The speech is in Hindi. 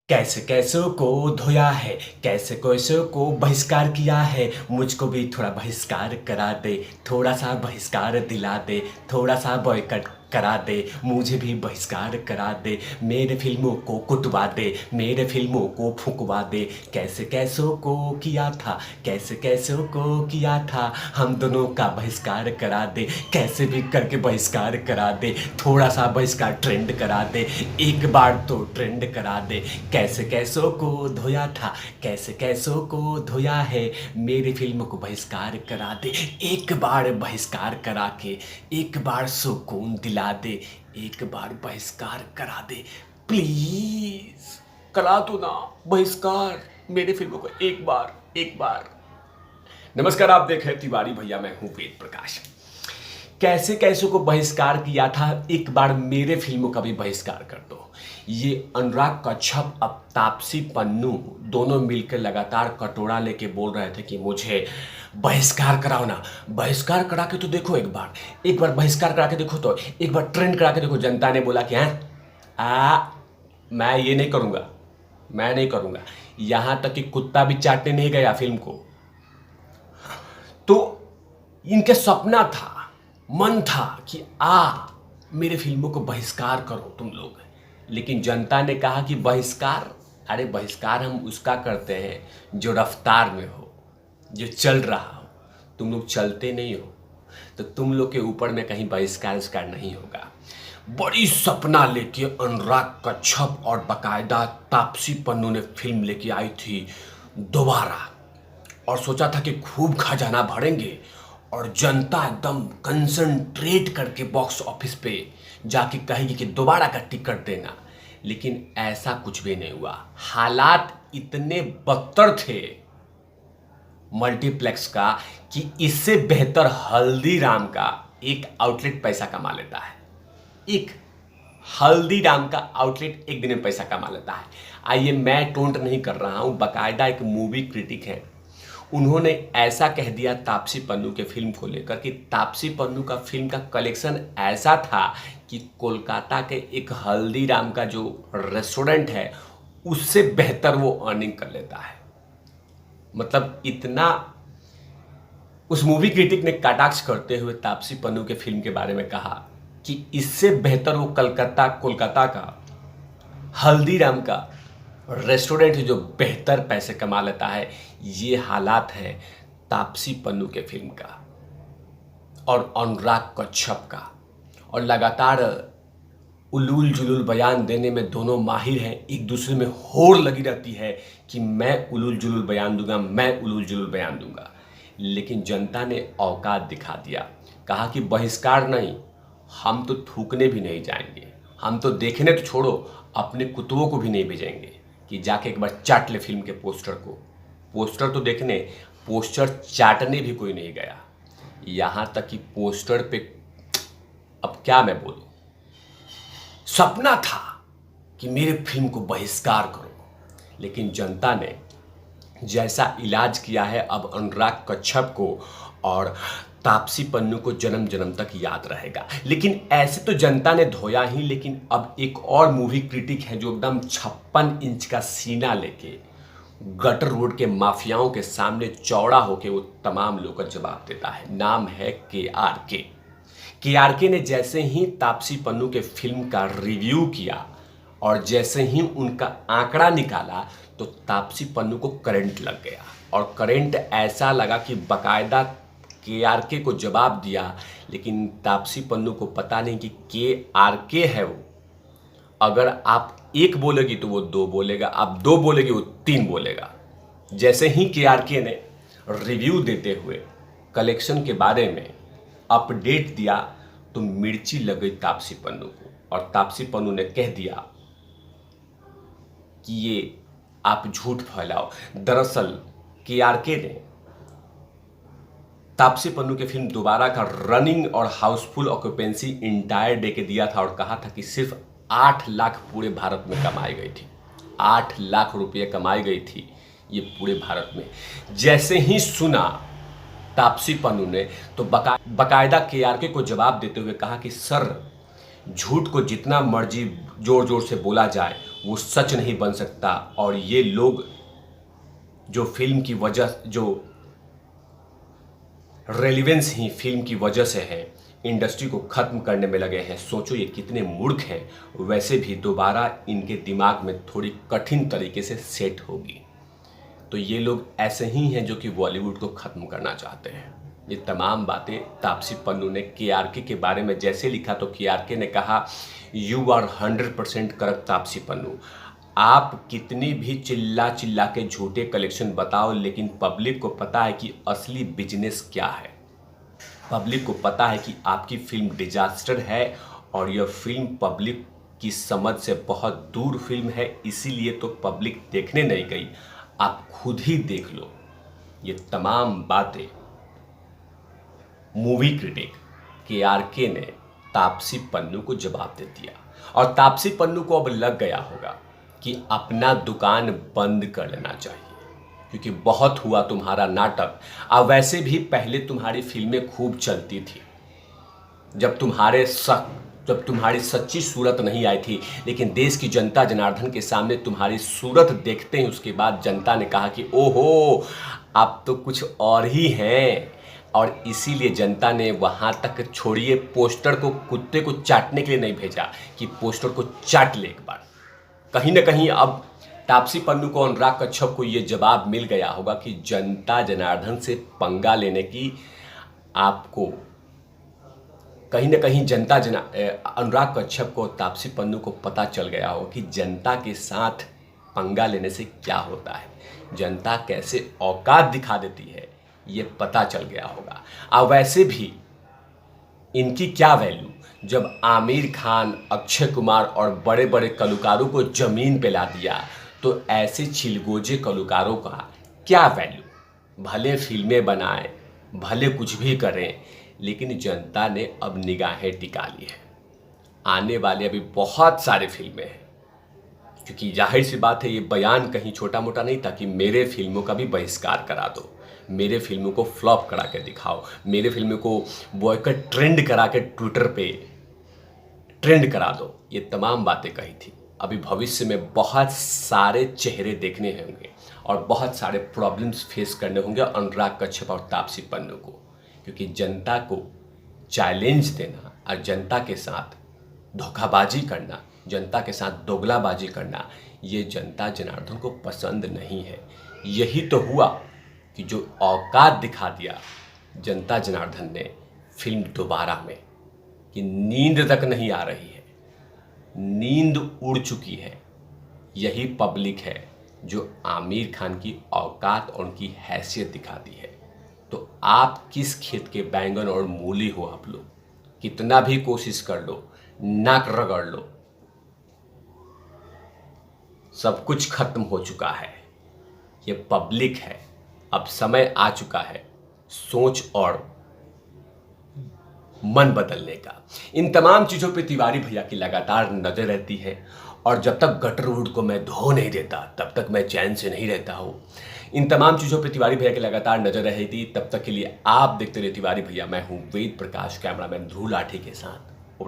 कैसे कैसों को धोया है, कैसे कैसों को बहिष्कार किया है। मुझको भी थोड़ा बहिष्कार करा दे, थोड़ा सा बहिष्कार दिला दे, थोड़ा सा बॉयकट करा दे, मुझे भी बहिष्कार करा दे। मेरे फिल्मों को कुटवा दे, मेरे फिल्मों को फुकवा दे। कैसे कैसों को किया था, कैसे कैसों को किया था, हम दोनों का बहिष्कार करा दे। कैसे भी करके बहिष्कार करा दे, थोड़ा सा बहिष्कार ट्रेंड करा दे, एक बार तो ट्रेंड करा दे। कैसे कैसों को धोया था, कैसे कैसों को धोया है, मेरी फिल्म को बहिष्कार करा दे। एक बार बहिष्कार करा के एक बार सुकून दिला दे, एक बार बहिष्कार करा दे प्लीज। करा दो ना बहिष्कार मेरे फिल्मों को, एक बार एक बार। नमस्कार, आप देख रहे हैं तिवारी भैया, मैं हूं वेद प्रकाश। कैसे कैसों को बहिष्कार किया था, एक बार मेरे फिल्मों का भी बहिष्कार कर दो। ये अनुराग कश्यप अब तापसी पन्नू दोनों मिलकर लगातार कटोरा लेके बोल रहे थे कि मुझे बहिष्कार कराओ ना। बहिष्कार करा के तो देखो, एक बार बहिष्कार करा के देखो, तो एक बार ट्रेंड करा के देखो। जनता ने बोला कि मैं ये नहीं करूँगा, मैं नहीं करूँगा। यहाँ तक कि कुत्ता भी चाटने नहीं गया फिल्म को। तो इनके सपना था, मन था कि मेरे फिल्मों को बहिष्कार करो तुम लोग। लेकिन जनता ने कहा कि बहिष्कार, अरे बहिष्कार हम उसका करते हैं जो रफ्तार में हो, जो चल रहा हो। तुम लोग चलते नहीं हो, तो तुम लोग के ऊपर में कहीं बहिष्कार नहीं होगा। बड़ी सपना लेके अनुराग कश्यप और बाकायदा तापसी पन्नू ने फिल्म लेके आई थी दोबारा, और सोचा था कि खूब खजाना भरेंगे और जनता एकदम कंसंट्रेट करके बॉक्स ऑफिस पे जाके कहेगी कि दोबारा का टिकट देना। लेकिन ऐसा कुछ भी नहीं हुआ। हालात इतने बदतर थे मल्टीप्लेक्स का कि इससे बेहतर हल्दीराम का एक आउटलेट पैसा कमा लेता है। एक हल्दीराम का आउटलेट एक दिन में पैसा कमा लेता है। आइए, मैं टोंट नहीं कर रहा हूं, बाकायदा एक मूवी क्रिटिक है, उन्होंने ऐसा कह दिया तापसी पन्नू के फिल्म को लेकर कि तापसी पन्नू का फिल्म का कलेक्शन ऐसा था कि कोलकाता के एक हल्दीराम का जो रेस्टोरेंट है उससे बेहतर वो अर्निंग कर लेता है। मतलब इतना, उस मूवी क्रिटिक ने कटाक्ष करते हुए तापसी पन्नू के फिल्म के बारे में कहा कि इससे बेहतर वो कोलकाता का हल्दीराम का रेस्टोरेंट जो बेहतर पैसे कमा लेता है। ये हालात है तापसी पन्नू के फिल्म का और अनुराग कश्यप का। और लगातार उलूल जुलूल बयान देने में दोनों माहिर हैं, एक दूसरे में होड़ लगी रहती है कि मैं उलूल जुलूल बयान दूंगा, मैं उलूल जुलूल बयान दूंगा। लेकिन जनता ने औकात दिखा दिया, कहा कि बहिष्कार नहीं, हम तो थूकने भी नहीं जाएंगे, हम तो देखने तो छोड़ो, अपने कुत्तों को भी नहीं भेजेंगे कि जाके एक बार चाट ले फिल्म के पोस्टर को। पोस्टर तो देखने, पोस्टर चाटने भी कोई नहीं गया। यहाँ तक कि पोस्टर पे, अब क्या मैं बोलूं, सपना था कि मेरे फिल्म को बहिष्कार करो। लेकिन जनता ने जैसा इलाज किया है, अब अनुराग कश्यप को और तापसी पन्नू को जन्म जन्म तक याद रहेगा। लेकिन ऐसे तो जनता ने धोया ही, लेकिन अब एक और मूवी क्रिटिक है जो एकदम 56 इंच का सीना लेके गटर रोड के माफियाओं के सामने चौड़ा होके वो तमाम लोगों का जवाब देता है। नाम है के आर के ने जैसे ही तापसी पन्नू के फिल्म का रिव्यू किया और जैसे ही उनका आंकड़ा निकाला, तो तापसी पन्नू को करंट लग गया। और करंट ऐसा लगा कि बाकायदा के को जवाब दिया। लेकिन तापसी पन्नू को पता नहीं कि के है वो, अगर आप एक बोलेगी तो वो दो बोलेगा, आप दो बोलेगी वो तीन बोलेगा। जैसे ही के ने रिव्यू देते हुए कलेक्शन के बारे में अपडेट दिया, तो मिर्ची लग गई तापसी पन्नू को, और तापसी पन्नू ने कह दिया कि ये आप झूठ फैलाओ। दरअसल के ने तापसी पन्नू के फिल्म दोबारा का रनिंग और हाउसफुल ऑक्यूपेंसी इंटायर डे के दिया था और कहा था कि सिर्फ 8 लाख पूरे भारत में कमाई गई थी। 8 लाख रुपये कमाई गई थी ये पूरे भारत में। जैसे ही सुना तापसी पन्नू ने, तो बाकायदा के को जवाब देते हुए कहा कि सर, झूठ को जितना मर्जी जोर जोर से बोला जाए वो सच नहीं बन सकता। और ये लोग जो फिल्म की वजह, जो रेलिवेंस ही फिल्म की वजह से है, इंडस्ट्री को ख़त्म करने में लगे हैं। सोचो ये कितने मूर्ख हैं। वैसे भी दोबारा इनके दिमाग में थोड़ी कठिन तरीके से सेट होगी। तो ये लोग ऐसे ही हैं जो कि बॉलीवुड को ख़त्म करना चाहते हैं। ये तमाम बातें तापसी पन्नू ने केआरके के बारे में जैसे लिखा तो केआरके ने कहा, you are 100% correct Taapsee Pannu. आप कितनी भी चिल्ला चिल्ला के झूठे कलेक्शन बताओ, लेकिन पब्लिक को पता है कि असली बिजनेस क्या है। पब्लिक को पता है कि आपकी फिल्म डिजास्टर है और यह फिल्म पब्लिक की समझ से बहुत दूर फिल्म है, इसीलिए तो पब्लिक देखने नहीं गई। आप खुद ही देख लो। ये तमाम बातें मूवी क्रिटिक केआरके ने तापसी पन्नू को जवाब दे दिया। और तापसी पन्नू को अब लग गया होगा कि अपना दुकान बंद कर लेना चाहिए, क्योंकि बहुत हुआ तुम्हारा नाटक। अब वैसे भी पहले तुम्हारी फिल्में खूब चलती थी, जब तुम्हारी सच्ची सूरत नहीं आई थी, लेकिन देश की जनता जनार्दन के सामने तुम्हारी सूरत देखते ही उसके बाद जनता ने कहा कि ओहो, आप तो कुछ और ही हैं। और इसीलिए जनता ने वहाँ तक, छोड़िए पोस्टर को, कुत्ते को चाटने के लिए नहीं भेजा कि पोस्टर को चाट ले एक बार। कहीं ना कहीं अब तापसी पन्नू को, अनुराग कश्यप को ये जवाब मिल गया होगा कि जनता जनार्दन से पंगा लेने की आपको, कहीं ना कहीं अनुराग कश्यप को, तापसी पन्नू को पता चल गया होगा कि जनता के साथ पंगा लेने से क्या होता है, जनता कैसे औकात दिखा देती है, ये पता चल गया होगा। अब वैसे भी इनकी क्या वैल्यू, जब आमिर खान, अक्षय कुमार और बड़े बड़े कलाकारों को जमीन पे ला दिया, तो ऐसे छिलगोजे कलाकारों का क्या वैल्यू। भले फिल्में बनाएं, भले कुछ भी करें, लेकिन जनता ने अब निगाहें टिका ली है। आने वाले अभी बहुत सारे फिल्में हैं, क्योंकि जाहिर सी बात है ये बयान कहीं छोटा मोटा नहीं था कि मेरे फिल्मों का भी बहिष्कार करा दो, मेरे फिल्मों को फ्लॉप करा के दिखाओ, मेरे फिल्मों को बॉयकॉट ट्रेंड करा के ट्विटर पे ट्रेंड करा दो। ये तमाम बातें कही थी। अभी भविष्य में बहुत सारे चेहरे देखने होंगे और बहुत सारे प्रॉब्लम्स फेस करने होंगे अनुराग कश्यप और तापसी पन्नू को, क्योंकि जनता को चैलेंज देना और जनता के साथ धोखाबाजी करना, जनता के साथ दोगलाबाजी करना, ये जनता जनार्दन को पसंद नहीं है। यही तो हुआ कि जो औकात दिखा दिया जनता जनार्दन ने फिल्म दोबारा में, कि नींद तक नहीं आ रही है, नींद उड़ चुकी है। यही पब्लिक है जो आमिर खान की औकात और उनकी हैसियत दिखाती है। तो आप किस खेत के बैंगन और मूली हो आप लोग, कितना भी कोशिश कर लो, नाक रगड़ लो, सब कुछ खत्म हो चुका है। ये पब्लिक है। अब समय आ चुका है सोच और मन बदलने का। इन तमाम चीज़ों पे तिवारी भैया की लगातार नज़र रहती है, और जब तक गटर रोड को मैं धो नहीं देता तब तक मैं चैन से नहीं रहता हूँ। इन तमाम चीज़ों पे तिवारी भैया की लगातार नज़र रहेगी। तब तक के लिए आप देखते रहिए तिवारी भैया। मैं हूँ वेद प्रकाश, कैमरामैन ध्रुव लाठी के साथ।